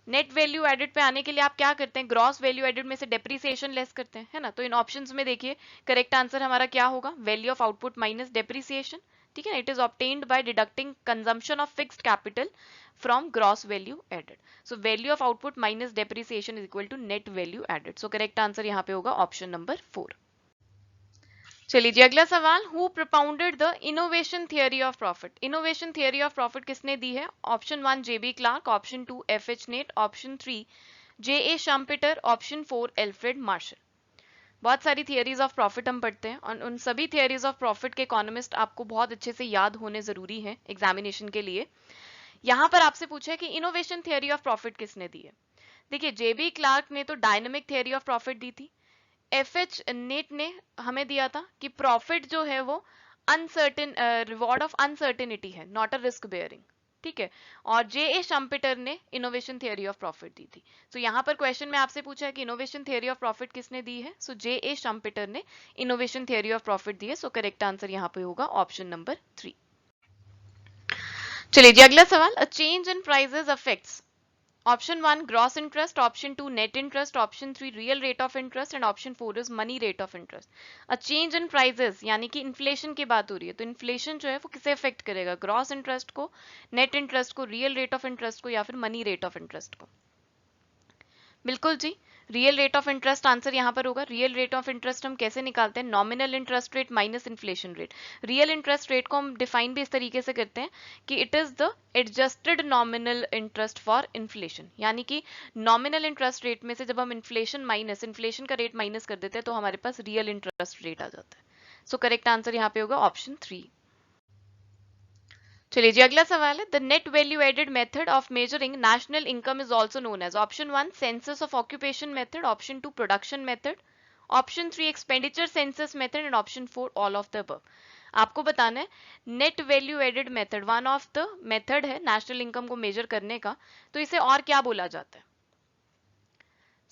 net value added पे आने के लिए आप क्या करते हैं, gross value added में से डेप्रीसिएशन लेस करते हैं, है ना। तो इन ऑप्शंस में देखिए करेक्ट आंसर हमारा क्या होगा, value of output minus depreciation. ठीक है, it is obtained by deducting consumption of fixed capital from gross value added. So value of output minus depreciation is equal to net value added. So correct answer यहाँ पे होगा option number 4। चलिए जी अगला सवाल, who propounded the innovation theory of profit. Innovation theory of profit किसने दी है। Option 1 JB Clark, option 2 FH. Knight, option 3 JA. Schumpeter, option 4 Alfred Marshall. बहुत सारी थियरीज ऑफ प्रॉफिट हम पढ़ते हैं और उन सभी थियरीज ऑफ प्रॉफिट के इकोनॉमिस्ट आपको बहुत अच्छे से याद होने जरूरी है एग्जामिनेशन के लिए। यहां पर आपसे पूछा है कि इनोवेशन थियरी ऑफ प्रॉफिट किसने दी है। देखिए जेबी क्लार्क ने तो डायनेमिक थियरी ऑफ प्रॉफिट दी थी, एफ.एच. नेट ने हमें दिया था कि प्रॉफिट जो है वो अनसर्टेन रिवॉर्ड ऑफ अनसर्टेनिटी है, नॉट अ रिस्क बेयरिंग। ठीक है, और जे.ए. शम्पेटर ने इनोवेशन थियरी ऑफ प्रॉफिट दी थी। सो यहाँ पर क्वेश्चन में आपसे पूछा है कि इनोवेशन थियरी ऑफ प्रॉफिट किसने दी है। सो जे.ए. शम्पेटर ने इनोवेशन थियरी ऑफ प्रॉफिट दी है। सो करेक्ट आंसर यहाँ पे होगा ऑप्शन नंबर 3। चलिए जी अगला सवाल, a change in prices affects option 1 gross interest, option 2 net interest, option 3 real rate of interest and option 4 is money rate of interest. A change in prices यानी कि inflation की बात हो रही है, तो इन्फ्लेशन जो है वो किसे अफेक्ट करेगा, ग्रॉस इंटरेस्ट को, नेट इंटरेस्ट को, रियल रेट ऑफ इंटरेस्ट को या फिर मनी रेट ऑफ इंटरेस्ट को। बिल्कुल जी, real rate of interest answer यहाँ पर होगा। रियल रेट ऑफ इंटरेस्ट हम कैसे निकालते हैं, nominal interest rate minus inflation rate. Real interest rate को हम डिफाइन भी इस तरीके से करते हैं कि it is the adjusted nominal interest for inflation, यानी कि नॉमिनल इंटरेस्ट रेट में से जब हम इन्फ्लेशन का रेट माइनस कर देते हैं तो हमारे पास रियल इंटरेस्ट रेट आ जाता है। सो करेक्ट आंसर यहाँ पे होगा ऑप्शन 3। चलिए जी, अगला सवाल है, the net value added method of measuring national income is also known as option 1 census of occupation method, option 2 production method, option 3 expenditure census method and option 4 all of the above. आपको बताना है net value added method one of the method है national income को measure करने का, तो इसे और क्या बोला जाता है?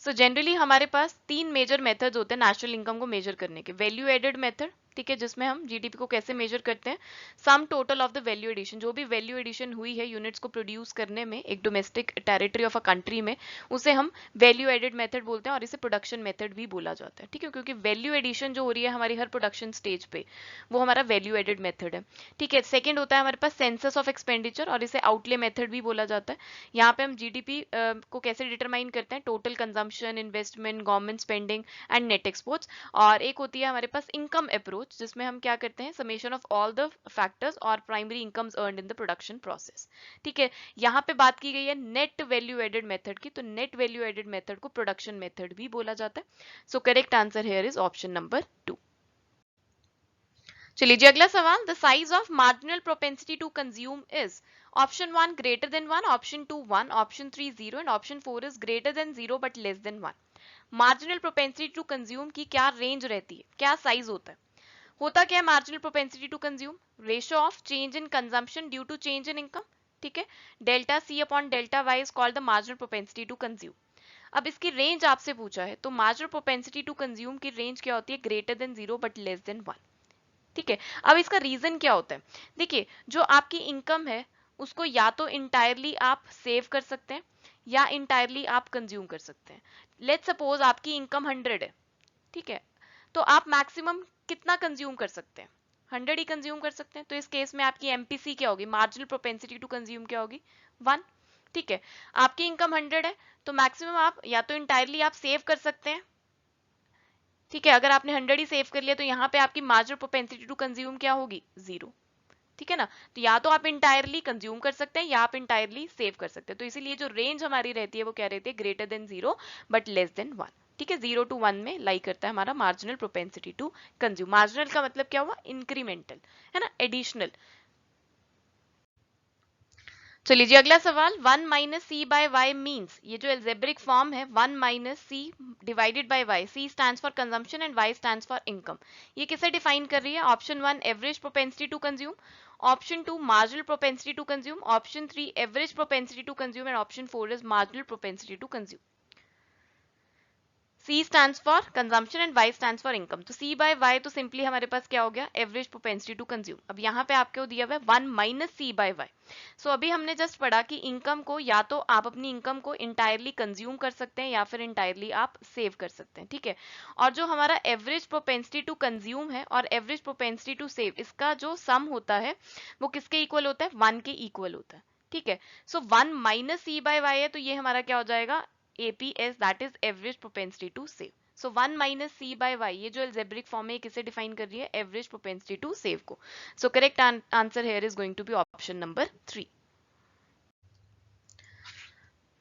सो जनरली हमारे पास तीन मेजर मेथड्स होते हैं नेशनल इनकम को मेजर करने के। वैल्यू एडेड मेथड, ठीक है, जिसमें हम जीडीपी को कैसे मेजर करते हैं, sum total of the value addition, जो भी वैल्यू एडिशन हुई है यूनिट्स को प्रोड्यूस करने में एक domestic territory of a country में, उसे हम वैल्यू एडेड मेथड बोलते हैं और इसे प्रोडक्शन मेथड भी बोला जाता है। ठीक है, क्योंकि वैल्यू एडिशन जो हो रही है हमारी हर प्रोडक्शन स्टेज पे, वो हमारा वैल्यू एडेड मेथड है। ठीक है, सेकेंड होता है हमारे पास सेंसस ऑफ एक्सपेंडिचर और इसे आउटले मेथड भी बोला जाता है। यहाँ पे हम जीडीपी को कैसे डिटरमाइन करते हैं, total consumption, investment, government spending and net exports. और एक होती है हमारे पास इनकम अप्रोच, जिसमें हम क्या करते हैं, summation of all the factors और primary incomes earned in the production process. ठीक है, यहाँ पे बात की गई है नेट वैल्यू एडेड मेथड की, तो नेट वैल्यू एडेड मेथड को प्रोडक्शन मेथड भी बोला जाता है। So correct answer here is option number 2। चलिए जी, अगला सवाल, the size of marginal propensity to consume is option 1 greater than 1, option 2 1, option 3 0 and option 4 is greater than 0 but less than 1। Marginal propensity to consume की क्या range रहती है, क्या size होता है? होता क्या है marginal propensity to consume? Ratio of change in consumption due to change in income. ठीक है, delta C upon delta Y is called the marginal propensity to consume. अब इसकी रेंज आपसे पूछा है, तो मार्जिनल प्रोपेंसिटी टू कंज्यूम की range क्या होती है? Greater than 0 but less than 1। ठीक है, अब इसका रीजन क्या होता है? देखिए, जो आपकी इनकम है उसको या तो इंटायरली आप सेव कर सकते हैं या इंटायरली आप कंज्यूम कर सकते हैं। लेट्स सपोज आपकी इनकम 100 है, ठीक है, तो आप मैक्सिमम कितना कंज्यूम कर सकते हैं? 100 ही कंज्यूम कर सकते हैं। तो इस केस में आपकी एमपीसी क्या होगी, मार्जिनल प्रोपेंसिटी टू कंज्यूम क्या होगी? 1। ठीक है, आपकी इनकम 100 है, तो मैक्सिमम आप या तो इंटायरली आप सेव कर सकते हैं। ठीक है, अगर आपने 100 ही सेव कर लिया तो यहाँ पे आपकी मार्जिनल प्रोपेंसिटी टू कंज्यूम क्या होगी? 0। ठीक है ना, तो या तो आप इंटायरली कंज्यूम कर सकते हैं या आप इंटायरली सेव कर सकते हैं। तो इसीलिए जो रेंज हमारी रहती है वो क्या रहती है? Greater than 0 but less than 1। ठीक है, 0 to 1 में लाई करता है हमारा marginal propensity to consume. Marginal का मतलब क्या हुआ? इंक्रीमेंटल, है ना, एडिशनल। चलिए जी, अगला सवाल, 1 minus C by Y means, ये जो एल्जेब्रिक फॉर्म है 1 minus C divided by Y, C stands for consumption and Y stands for income, ये किसे डिफाइन कर रही है? Option 1 average propensity to consume, option 2 marginal propensity to consume, option 3 average propensity to consume and option 4 is marginal propensity to consume. C stands for consumption and Y stands for income। तो C by Y तो simply हमारे पास क्या हो गया? Average propensity to consume. अब यहाँ पे आपको दिया हुआ है 1 minus C by Y. So अभी हमने जस्ट पढ़ा कि इनकम को या तो आप अपनी इनकम को इंटायरली कंज्यूम कर सकते हैं या फिर इंटायरली आप सेव कर सकते हैं। ठीक है, और जो हमारा एवरेज प्रोपेंसिटी टू कंज्यूम है और एवरेज प्रोपेंसिटी टू सेव, इसका जो सम होता है वो किसके इक्वल होता है? 1 के इक्वल होता है। ठीक है, सो 1 माइनस सी बाय वाई है, तो ये हमारा क्या हो जाएगा? APS, that is average propensity to save। So 1 minus C by Y, ये जो algebraic form है किसे डिफाइन कर रही है? Average propensity to save को। So correct answer here is going to be option number 3।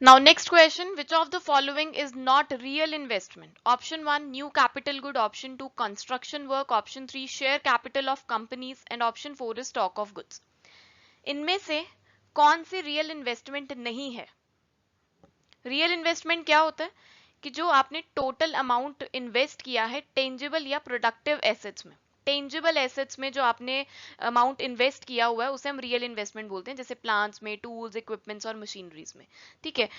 Now next question, which of the following is not real investment? Option 1 new capital good, option 2 construction work, option 3 share capital of companies and option 4 is stock of goods। इनमें से कौन सी real investment नहीं है? Real investment क्या होता है? कि जो आपने टोटल अमाउंट इन्वेस्ट किया है टेंजिबल या प्रोडक्टिव एसेट्स में, टेंजिबल एसेट्स में जो आपने अमाउंट इन्वेस्ट किया हुआ है उसे हम रियल इन्वेस्टमेंट बोलते हैं, जैसे प्लांट्स में, टूल्स, इक्विपमेंट्स और मशीनरीज में। ठीक है,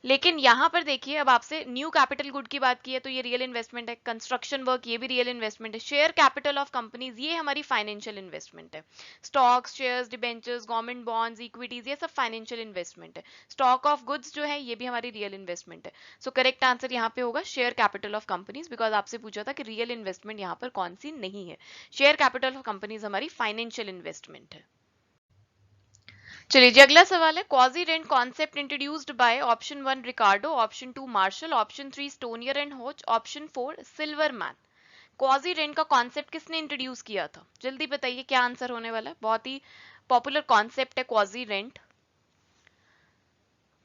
लेकिन यहाँ पर देखिए, अब आपसे न्यू कैपिटल गुड की बात की है तो ये रियल इन्वेस्टमेंट है। कंस्ट्रक्शन वर्क, ये भी रियल इन्वेस्टमेंट है। शेयर कैपिटल ऑफ कंपनीज, ये हमारी फाइनेंशियल इन्वेस्टमेंट है। Stocks, shares, debentures, government bonds, equities, ये सब फाइनेंशियल इन्वेस्टमेंट है। स्टॉक ऑफ गुड्स जो है ये भी हमारी रियल इन्वेस्टमेंट है। सो करेक्ट आंसर यहाँ पे होगा share capital of companies, because आपसे पूछा था कि रियल इन्वेस्टमेंट यहाँ पर कौन सी नहीं है। शेयर कैपिटल ऑफ कंपनीज हमारी फाइनेंशियल इन्वेस्टमेंट है। चलिए जी, अगला सवाल है, quasi rent concept introduced by option 1 Ricardo, option 2 Marshall, option 3 Stonier and Hoch, option 4 Silverman. Quasi rent का कॉन्सेप्ट किसने इंट्रोड्यूस किया था? जल्दी बताइए क्या आंसर होने वाला है। बहुत ही पॉपुलर कॉन्सेप्ट है क्वाजी रेंट।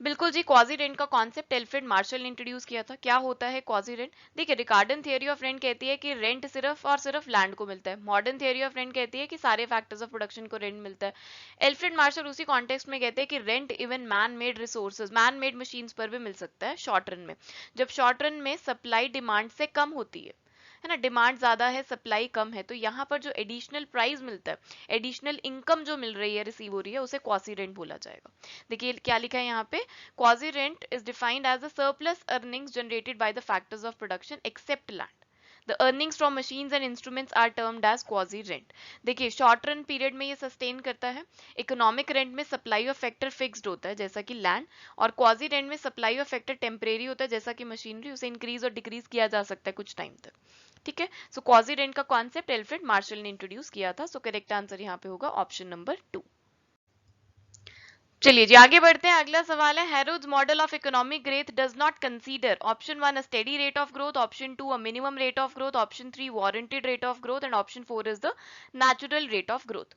बिल्कुल जी, क्वाजी रेंट का कॉन्सेप्ट एल्फ्रेड मार्शल ने इंट्रोड्यूस किया था। क्या होता है क्वाजी रेंट? देखिए, रिकार्डन थियरी ऑफ रेंट कहती है कि रेंट सिर्फ और सिर्फ लैंड को मिलता है। मॉडर्न थियरी ऑफ रेंट कहती है कि सारे फैक्टर्स ऑफ प्रोडक्शन को रेंट मिलता है। एल्फ्रेड मार्शल उसी कॉन्टेक्स्ट में कहते हैं कि rent even man made resources, man made machines पर भी मिल सकता है शॉर्ट रन में, जब शॉर्ट रन में सप्लाई डिमांड से कम होती है ना, डिमांड ज्यादा है सप्लाई कम है, तो यहाँ पर जो एडिशनल प्राइस मिलता है, एडिशनल इनकम जो मिल रही है, रिसीव हो रही है, उसे क्वासी रेंट बोला जाएगा। देखिए क्या लिखा है यहाँ पे, quasi rent is defined as the surplus earnings generated by the factors of production except land. The earnings from machines and instruments are termed as quasi rent। देखिए शॉर्ट रन पीरियड में ये सस्टेन करता है। Economic rent में supply of factor fixed होता है जैसा कि लैंड, और क्वाजी रेंट में सप्लाई ऑफ फैक्टर टेम्परेरी होता है जैसा कि मशीनरी, उसे इंक्रीज और डिक्रीज किया जा सकता है कुछ टाइम तक। ठीक है, सो क्वाजी रेंट का कॉन्सेप्ट एल्फ्रेड मार्शल ने इंट्रोड्यूस किया था। सो करेक्ट आंसर यहाँ पे होगा ऑप्शन नंबर 2। चलिए जी आगे बढ़ते हैं। अगला सवाल है, Harrod's model of economic growth does not consider option 1 a steady rate of growth, option 2 a minimum rate of growth, option 3 warranted rate of growth and option 4 is the natural rate of growth.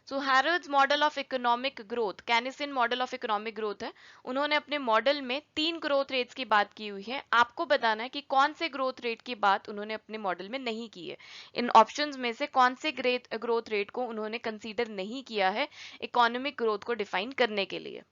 So Harrod's model of economic growth, Keynesian model of economic growth है। उन्होंने अपने model में 3 growth rates की बात की हुई है। आपको बताना है कि कौन से ग्रोथ रेट की बात उन्होंने अपने मॉडल में नहीं की है। इन ऑप्शंस में से कौन से ग्रोथ रेट को उन्होंने कंसीडर नहीं किया है इकोनॉमिक ग्रोथ को डिफाइन करने के लिए।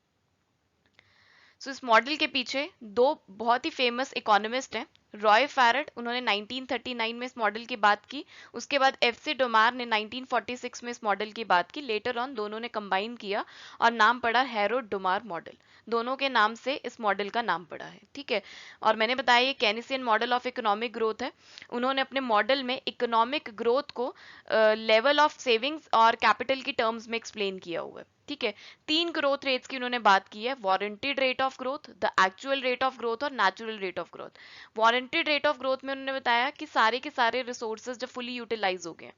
सो इस मॉडल के पीछे दो बहुत ही फेमस इकोनॉमिस्ट हैं। रॉय फैरेट, उन्होंने 1939 में इस मॉडल की बात की। उसके बाद एफसी डोमार ने 1946 में इस मॉडल की बात की। लेटर ऑन दोनों ने कंबाइन किया और नाम पड़ा हैरोड डोमार मॉडल। दोनों के नाम से इस मॉडल का नाम पड़ा है। ठीक है, और मैंने बताया ये केनिसियन मॉडल ऑफ इकोनॉमिक ग्रोथ है। उन्होंने अपने मॉडल में इकोनॉमिक ग्रोथ को लेवल ऑफ सेविंग्स और कैपिटल की टर्म्स में एक्सप्लेन किया हुआ है। ठीक है, 3 ग्रोथ रेट्स की उन्होंने बात की है, warranted rate of growth, the actual rate of growth और natural rate of growth. Warranted rate of growth में उन्होंने बताया कि सारे के सारे रिसोर्सेज जब फुली यूटिलाइज हो गए,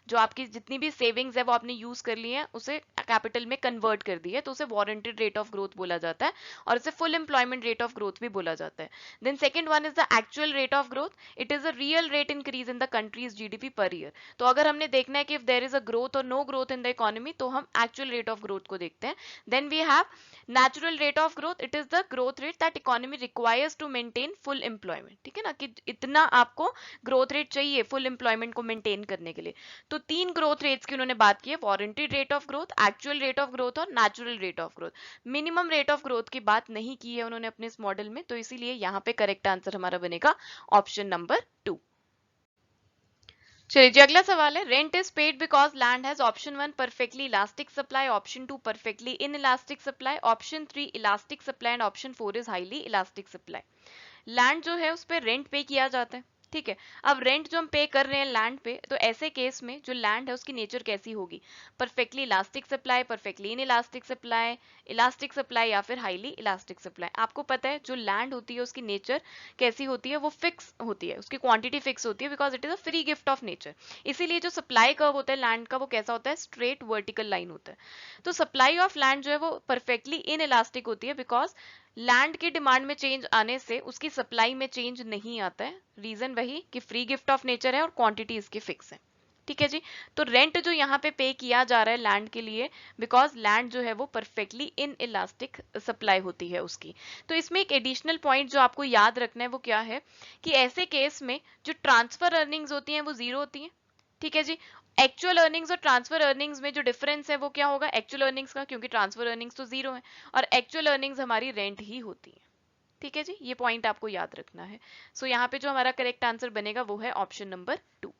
जो आपकी जितनी भी सेविंग्स है वो आपने यूज कर ली है, उसे कैपिटल में कन्वर्ट कर दी है, तो उसे वारंटेड रेट ऑफ ग्रोथ बोला जाता है और इसे full employment rate of growth भी बोला जाता है। Then second one is the actual rate of growth. It is a real rate increase in the country's GDP per year. तो अगर हमने देखना है कि if there is a growth और no growth in the economy, तो हम actual rate of growth को देखते हैं। Then we have natural rate of growth. It is the growth rate that economy requires to maintain full employment. ठीक है ना, कि इतना आपको ग्रोथ रेट चाहिए फुल एम्प्लॉयमेंट को मेंटेन करने के लिए। तो 3 ग्रोथ रेट्स की उन्होंने बात की है, warranted rate of growth, actual rate of growth और natural rate of growth. Minimum rate of growth की बात नहीं की है उन्होंने अपने इस मॉडल में, तो इसीलिए यहाँ पे करेक्ट आंसर हमारा बनेगा ऑप्शन नंबर 2। चलिए जी अगला सवाल है, rent is paid because land has option 1 perfectly elastic supply, option 2 perfectly in elastic supply, option 3 elastic supply and option 4 is highly elastic supply. Land जो है उस पर रेंट पे किया जाता है। ठीक है, अब रेंट जो हम पे कर रहे हैं लैंड पे, तो ऐसे केस में जो लैंड है उसकी नेचर कैसी होगी, perfectly elastic supply, perfectly in elastic supply या फिर हाईली इलास्टिक सप्लाई। आपको पता है जो लैंड होती है उसकी नेचर कैसी होती है, वो फिक्स होती है, उसकी क्वांटिटी फिक्स होती है, because it is a free gift of nature. इसीलिए जो सप्लाई कर्व होता है लैंड का वो कैसा होता है, स्ट्रेट वर्टिकल लाइन होता है। तो सप्लाई ऑफ लैंड जो है वो परफेक्टली इन इलास्टिक होती है, बिकॉज लैंड की डिमांड में चेंज आने से उसकी सप्लाई में चेंज नहीं आता है। रीजन वही कि फ्री गिफ्ट ऑफ नेचर है और क्वांटिटी इसकी फिक्स है। ठीक है जी, तो रेंट जो यहाँ पे किया जा रहा है लैंड के लिए, बिकॉज लैंड जो है वो परफेक्टली इन इलास्टिक सप्लाई होती है उसकी। तो इसमें एक एडिशनल पॉइंट जो आपको याद रखना है वो क्या है, कि ऐसे केस में जो ट्रांसफर अर्निंग्स होती हैं वो जीरो होती हैं। ठीक है जी, एक्चुअल अर्निंग्स और ट्रांसफर अर्निंग्स में जो डिफरेंस है वो क्या होगा, एक्चुअल अर्निंग्स का, क्योंकि ट्रांसफर अर्निंग्स तो जीरो है और एक्चुअल अर्निंग्स हमारी रेंट ही होती है। ठीक है जी, ये पॉइंट आपको याद रखना है। सो यहाँ पे जो हमारा करेक्ट आंसर बनेगा वो है ऑप्शन नंबर 2।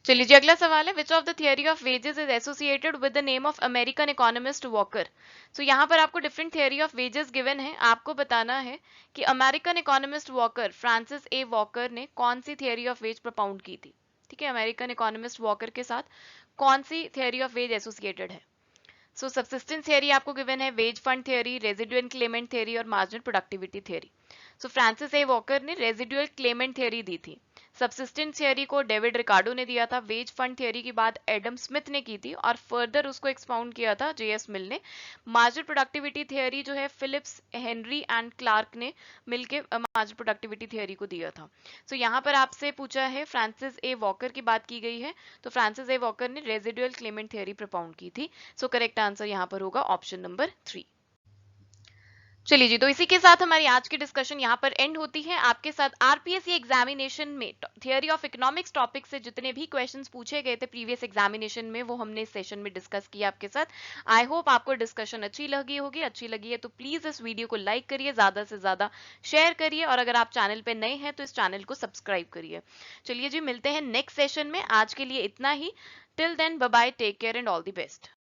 चलिए जी अगला सवाल है, which of the theory of wages is associated with the name of American economist Walker. So यहाँ पर आपको different theory of wages given है। आपको बताना है कि American economist Walker, Francis A Walker ने कौन सी थियरी ऑफ वेज प्रोपाउंड की थी। ठीक है, अमेरिकन इकोनॉमिस्ट वॉकर के साथ कौन सी थियरी ऑफ वेज एसोसिएटेड है। सो सब्सिस्टेंस थियरी आपको गिवन है, wage fund theory, residual claimant theory और marginal productivity theory. So Francis A Walker ने रेजिडुअल क्लेमेंट थियरी दी थी। सब्सिस्टेंस थियरी को डेविड रिकार्डो ने दिया था। वेज फंड थियरी की बात एडम स्मिथ ने की थी और फर्दर उसको एक्सपाउंड किया था जेएस मिल ने। मार्जिनल प्रोडक्टिविटी थियरी जो है फिलिप्स हेनरी एंड क्लार्क ने मिलकर मार्जिनल प्रोडक्टिविटी थियरी को दिया था। सो यहाँ पर आपसे पूछा है, फ्रांसिस ए वॉकर की बात की गई है, तो फ्रांसिस ए वॉकर ने रेजिडुअल क्लेमेंट थियरी प्रोपाउंड की थी। सो करेक्ट आंसर यहाँ पर होगा ऑप्शन नंबर 3। चलिए जी, तो इसी के साथ हमारी आज की डिस्कशन यहाँ पर एंड होती है। आपके साथ आरपीएससी एग्जामिनेशन में थियरी ऑफ इकोनॉमिक्स टॉपिक से जितने भी क्वेश्चंस पूछे गए थे प्रीवियस एग्जामिनेशन में, वो हमने इस सेशन में डिस्कस किया आपके साथ। आई होप आपको डिस्कशन अच्छी लगी होगी। अच्छी लगी है तो प्लीज इस वीडियो को लाइक करिए, ज्यादा से ज्यादा शेयर करिए, और अगर आप चैनल पे नए हैं तो इस चैनल को सब्सक्राइब करिए। चलिए जी, मिलते हैं नेक्स्ट सेशन में। आज के लिए इतना ही। Till then, bye bye, take care and all the best.